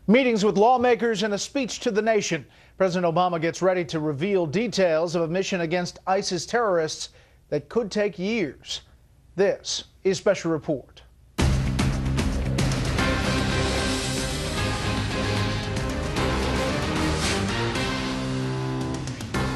Meetings with lawmakers and a speech to the nation. President Obama gets ready to reveal details of a mission against ISIS terrorists that could take years. This is Special Report.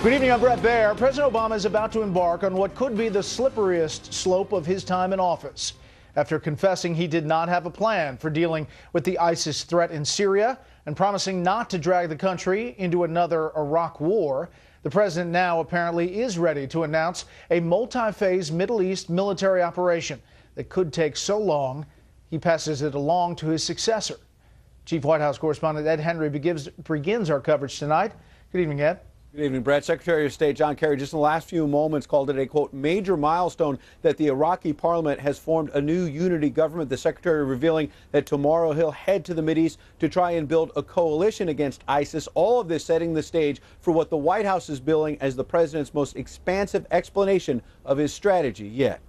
Good evening, I'm Brett Baer. President Obama is about to embark on what could be the slipperiest slope of his time in office. After confessing he did not have a plan for dealing with the ISIS threat in Syria and promising not to drag the country into another Iraq war, the president now apparently is ready to announce a multi-phase Middle East military operation that could take so long he passes it along to his successor. Chief White House correspondent Ed Henry begins our coverage tonight. Good evening, Ed. Good evening, Brett. Secretary of State John Kerry just in the last few moments called it a, quote, major milestone that the Iraqi parliament has formed a new unity government. The secretary revealing that tomorrow he'll head to the Mideast to try and build a coalition against ISIS. All of this setting the stage for what the White House is billing as the president's most expansive explanation of his strategy yet.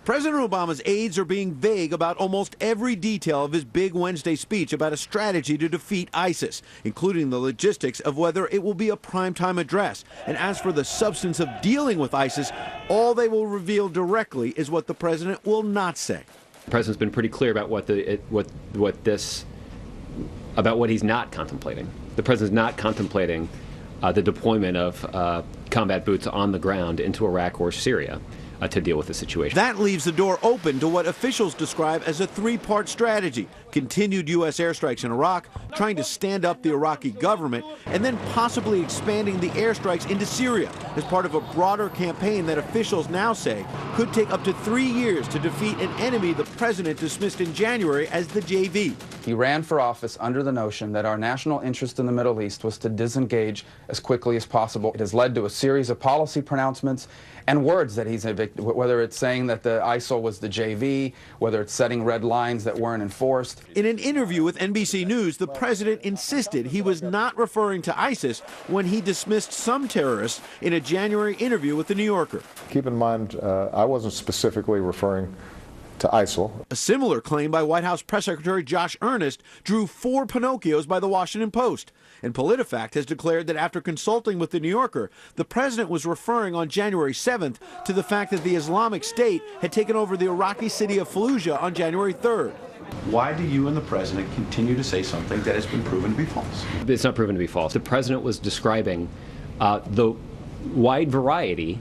President Obama's aides are being vague about almost every detail of his big Wednesday speech about a strategy to defeat ISIS, including the logistics of whether it will be a primetime address. And as for the substance of dealing with ISIS, all they will reveal directly is what the president will not say. The president's been pretty clear about what he's not contemplating. The president's not contemplating the deployment of combat boots on the ground into Iraq or Syria to deal with the situation. That leaves the door open to what officials describe as a three-part strategy. Continued U.S. airstrikes in Iraq, trying to stand up the Iraqi government, and then possibly expanding the airstrikes into Syria as part of a broader campaign that officials now say could take up to 3 years to defeat an enemy the president dismissed in January as the JV. He ran for office under the notion that our national interest in the Middle East was to disengage as quickly as possible. It has led to a series of policy pronouncements and words that he's evicted, whether it's saying that the ISIL was the JV, whether it's setting red lines that weren't enforced. In an interview with NBC News, the president insisted he was not referring to ISIS when he dismissed some terrorists in a January interview with The New Yorker. Keep in mind, I wasn't specifically referring to ISIL. A similar claim by White House Press Secretary Josh Earnest drew 4 Pinocchios by the Washington Post. And PolitiFact has declared that after consulting with The New Yorker, the president was referring on January 7th to the fact that the Islamic State had taken over the Iraqi city of Fallujah on January 3rd. Why do you and the president continue to say something that has been proven to be false? It's not proven to be false. The president was describing the wide variety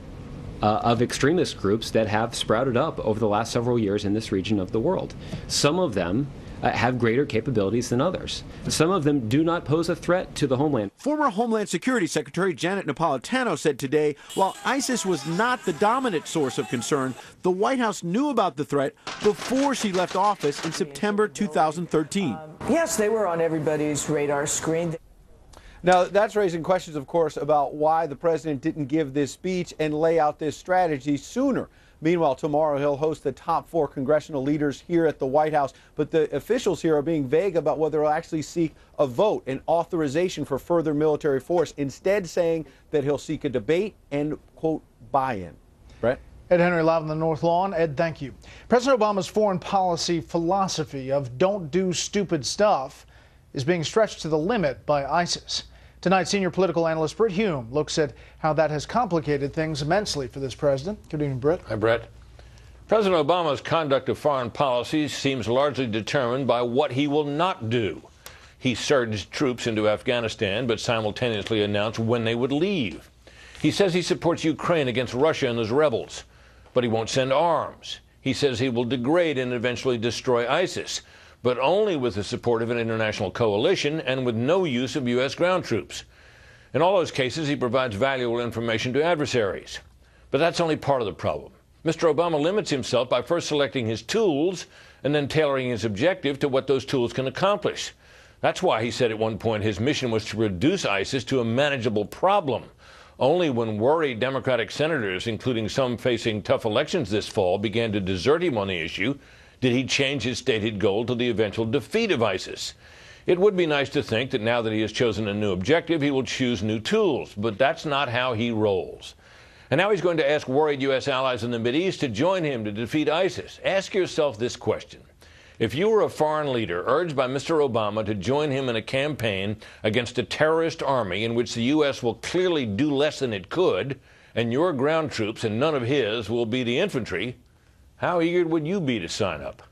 of extremist groups that have sprouted up over the last several years in this region of the world. Some of them have greater capabilities than others. Some of them do not pose a threat to the homeland. Former Homeland Security Secretary Janet Napolitano said today, while ISIS was not the dominant source of concern, the White House knew about the threat before she left office in September 2013. Yes, they were on everybody's radar screen. Now, that's raising questions, of course, about why the president didn't give this speech and lay out this strategy sooner. Meanwhile, tomorrow he'll host the top 4 congressional leaders here at the White House. But the officials here are being vague about whether he'll actually seek a vote and authorization for further military force, instead saying that he'll seek a debate and, quote, buy-in. Brett? Ed Henry live on the North Lawn. Ed, thank you. President Obama's foreign policy philosophy of don't do stupid stuff is being stretched to the limit by ISIS. Tonight, senior political analyst Britt Hume looks at how that has complicated things immensely for this president. Good evening, Britt. Hi, Brett. President Obama's conduct of foreign policy seems largely determined by what he will not do. He surged troops into Afghanistan, but simultaneously announced when they would leave. He says he supports Ukraine against Russia and those rebels, but he won't send arms. He says he will degrade and eventually destroy ISIS, but only with the support of an international coalition and with no use of U.S. ground troops. In all those cases, he provides valuable information to adversaries. But that's only part of the problem. Mr. Obama limits himself by first selecting his tools and then tailoring his objective to what those tools can accomplish. That's why he said at one point his mission was to reduce ISIS to a manageable problem. Only when worried Democratic senators, including some facing tough elections this fall, began to desert him on the issue, did he change his stated goal to the eventual defeat of ISIS. It would be nice to think that now that he has chosen a new objective, he will choose new tools, but that's not how he rolls. And now he's going to ask worried U.S. allies in the Mideast to join him to defeat ISIS. Ask yourself this question. If you were a foreign leader urged by Mr. Obama to join him in a campaign against a terrorist army in which the U.S. will clearly do less than it could, and your ground troops and none of his will be the infantry, how eager would you be to sign up?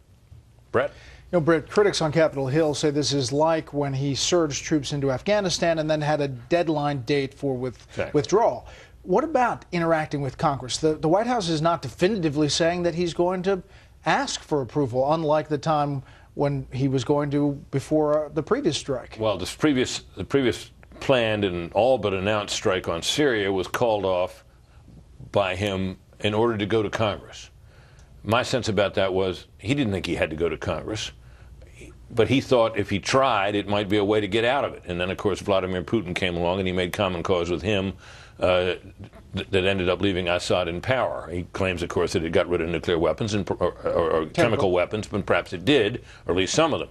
Brett? You know, Brett, critics on Capitol Hill say this is like when he surged troops into Afghanistan and then had a deadline date for withdrawal. What about interacting with Congress? The White House is not definitively saying that he's going to ask for approval, unlike the time when he was going to before the previous strike. Well, the previous planned and all but announced strike on Syria was called off by him in order to go to Congress. My sense about that was he didn't think he had to go to Congress, but he thought if he tried, it might be a way to get out of it. And then, of course, Vladimir Putin came along and he made common cause with him that ended up leaving Assad in power. He claims, of course, that it got rid of nuclear weapons or chemical weapons, but perhaps it did, or at least some of them.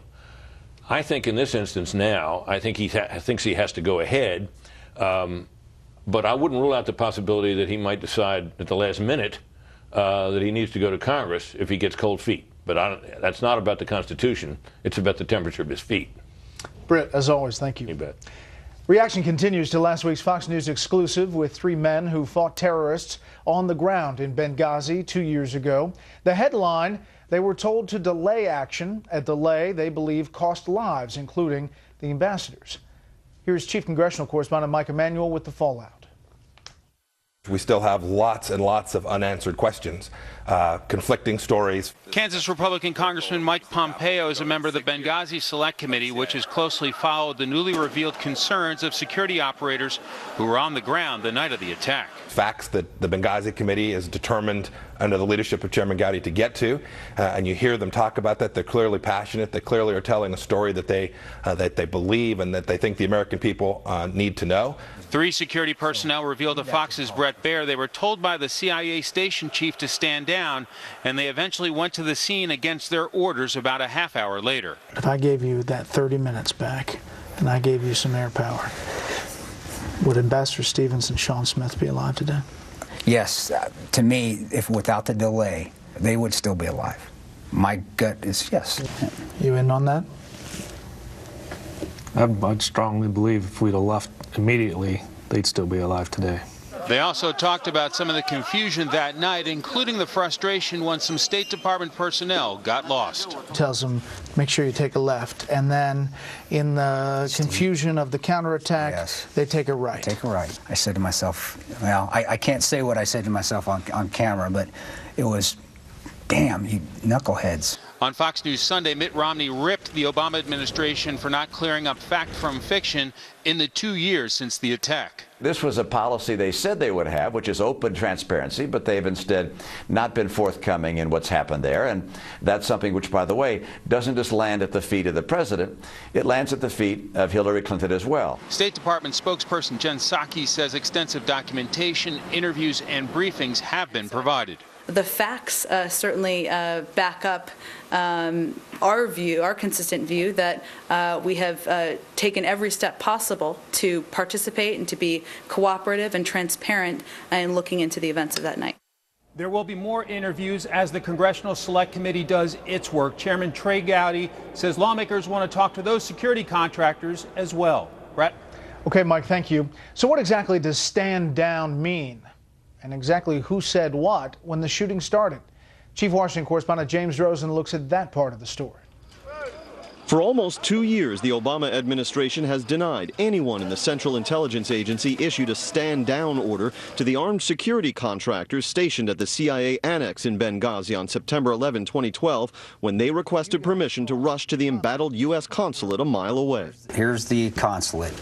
I think in this instance now, I think he thinks he has to go ahead, but I wouldn't rule out the possibility that he might decide at the last minute that he needs to go to Congress if he gets cold feet. But that's not about the Constitution. It's about the temperature of his feet. Britt, as always, thank you. You bet. Reaction continues to last week's Fox News exclusive with 3 men who fought terrorists on the ground in Benghazi 2 years ago. The headline, they were told to delay action, a delay they believe cost lives, including the ambassadors. Here's Chief Congressional Correspondent Mike Emanuel with the fallout. We still have lots and lots of unanswered questions, conflicting stories. Kansas Republican Congressman Mike Pompeo is a member of the Benghazi Select Committee, which has closely followed the newly revealed concerns of security operators who were on the ground the night of the attack. Facts that the Benghazi Committee is determined under the leadership of Chairman Gowdy to get to, and you hear them talk about that. They're clearly passionate. They clearly are telling a story that they believe and that they think the American people need to know. 3 security personnel revealed to Fox's Brett Baer they were told by the CIA station chief to stand down, and they eventually went to the scene against their orders about a half hour later. If I gave you that 30 minutes back and I gave you some air power, would Ambassador Stevens and Sean Smith be alive today? Yes, to me, if without the delay, they would still be alive. My gut is yes. You in on that? I'd strongly believe if we'd have left immediately, they'd still be alive today. They also talked about some of the confusion that night, including the frustration when some State Department personnel got lost. Tells them, make sure you take a left, and then in the confusion of the counterattack, they take a right. Take a right. I said to myself, well, I can't say what I said to myself on camera, but it was, damn, you knuckleheads. On Fox News Sunday, Mitt Romney ripped the Obama administration for not clearing up fact from fiction in the 2 years since the attack. This was a policy they said they would have, which is open transparency, but they've instead not been forthcoming in what's happened there. And that's something which, by the way, doesn't just land at the feet of the president. It lands at the feet of Hillary Clinton as well. State Department spokesperson Jen Psaki says extensive documentation, interviews, and briefings have been provided. The facts certainly back up our view, our consistent view, that we have taken every step possible to participate and to be cooperative and transparent in looking into the events of that night. There will be more interviews as the Congressional Select Committee does its work. Chairman Trey Gowdy says lawmakers want to talk to those security contractors as well. Brett? Okay, Mike, thank you. So what exactly does stand down mean? And exactly who said what when the shooting started? Chief Washington correspondent James Rosen looks at that part of the story. For almost 2 years, the Obama administration has denied anyone in the Central Intelligence Agency issued a stand-down order to the armed security contractors stationed at the CIA annex in Benghazi on September 11, 2012, when they requested permission to rush to the embattled U.S. consulate a mile away. Here's the consulate,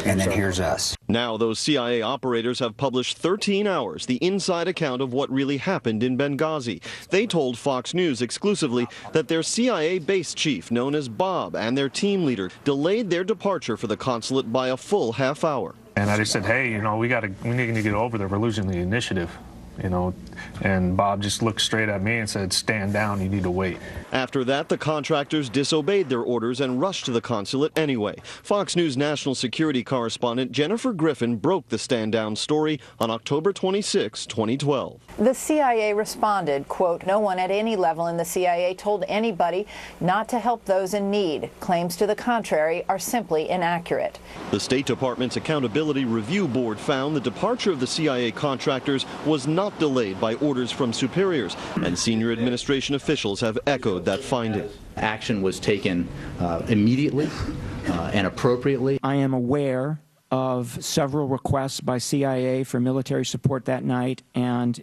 and then here's us. Now those CIA operators have published 13 hours, the inside account of what really happened in Benghazi. They told Fox News exclusively that their CIA base chief, known as Bob, and their team leader delayed their departure for the consulate by a full half hour. And I just said, hey, you know, we need to get over there. We're losing the initiative. you know, and Bob just looked straight at me and said, stand down, you need to wait. After that, the contractors disobeyed their orders and rushed to the consulate anyway. Fox News national security correspondent Jennifer Griffin broke the stand down story on October 26, 2012. The CIA responded, quote, "No one at any level in the CIA told anybody not to help those in need. Claims to the contrary are simply inaccurate." The State Department's Accountability Review Board found the departure of the CIA contractors was not delayed by orders from superiors, and senior administration officials have echoed that finding. Action was taken immediately and appropriately. I am aware of several requests by CIA for military support that night, and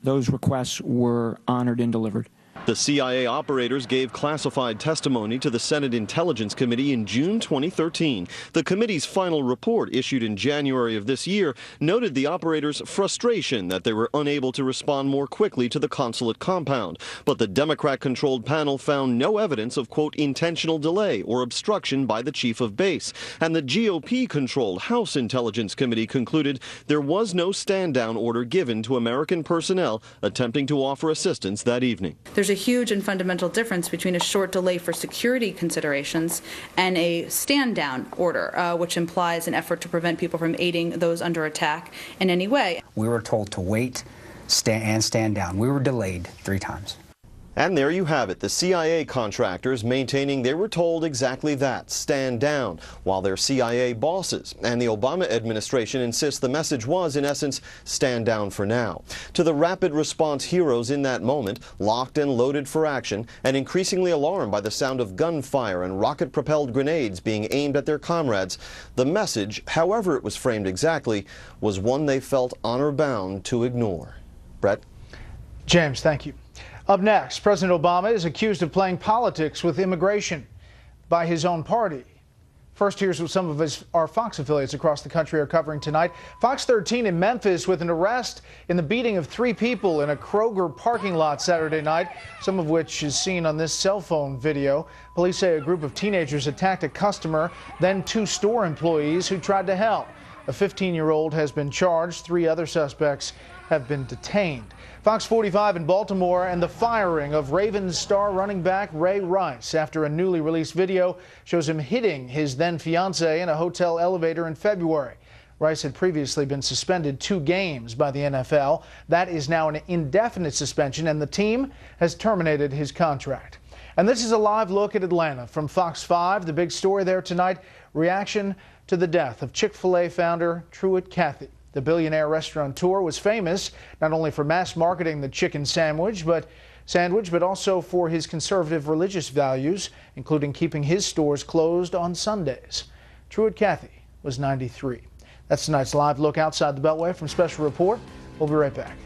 those requests were honored and delivered. The CIA operators gave classified testimony to the Senate Intelligence Committee in June 2013. The committee's final report, issued in January of this year, noted the operators' frustration that they were unable to respond more quickly to the consulate compound. But the Democrat-controlled panel found no evidence of, quote, intentional delay or obstruction by the chief of base. And the GOP-controlled House Intelligence Committee concluded there was no stand-down order given to American personnel attempting to offer assistance that evening. There's a huge and fundamental difference between a short delay for security considerations and a stand-down order, which implies an effort to prevent people from aiding those under attack in any way. We were told to wait and stand down. We were delayed 3 times. And there you have it, the CIA contractors maintaining they were told exactly that, stand down, while their CIA bosses and the Obama administration insist the message was, in essence, stand down for now. To the rapid response heroes in that moment, locked and loaded for action, and increasingly alarmed by the sound of gunfire and rocket-propelled grenades being aimed at their comrades, the message, however it was framed exactly, was one they felt honor-bound to ignore. Brett? James, thank you. Up next, President Obama is accused of playing politics with immigration by his own party. First, here's what some of our Fox affiliates across the country are covering tonight. Fox 13 in Memphis with an arrest in the beating of 3 people in a Kroger parking lot Saturday night, some of which is seen on this cell phone video. Police say a group of teenagers attacked a customer, then 2 store employees who tried to help. A 15-year-old has been charged. 3 other suspects have been detained. Fox 45 in Baltimore and the firing of Ravens star running back Ray Rice after a newly released video shows him hitting his then fiancée in a hotel elevator in February. Rice had previously been suspended 2 games by the NFL. That is now an indefinite suspension, and the team has terminated his contract. And this is a live look at Atlanta from Fox 5. The big story there tonight, reaction to the death of Chick-fil-A founder Truett Cathy. The billionaire restaurateur was famous not only for mass marketing the chicken sandwich, but also for his conservative religious values, including keeping his stores closed on Sundays. Truett Cathy was 93. That's tonight's live look outside the Beltway from Special Report. We'll be right back.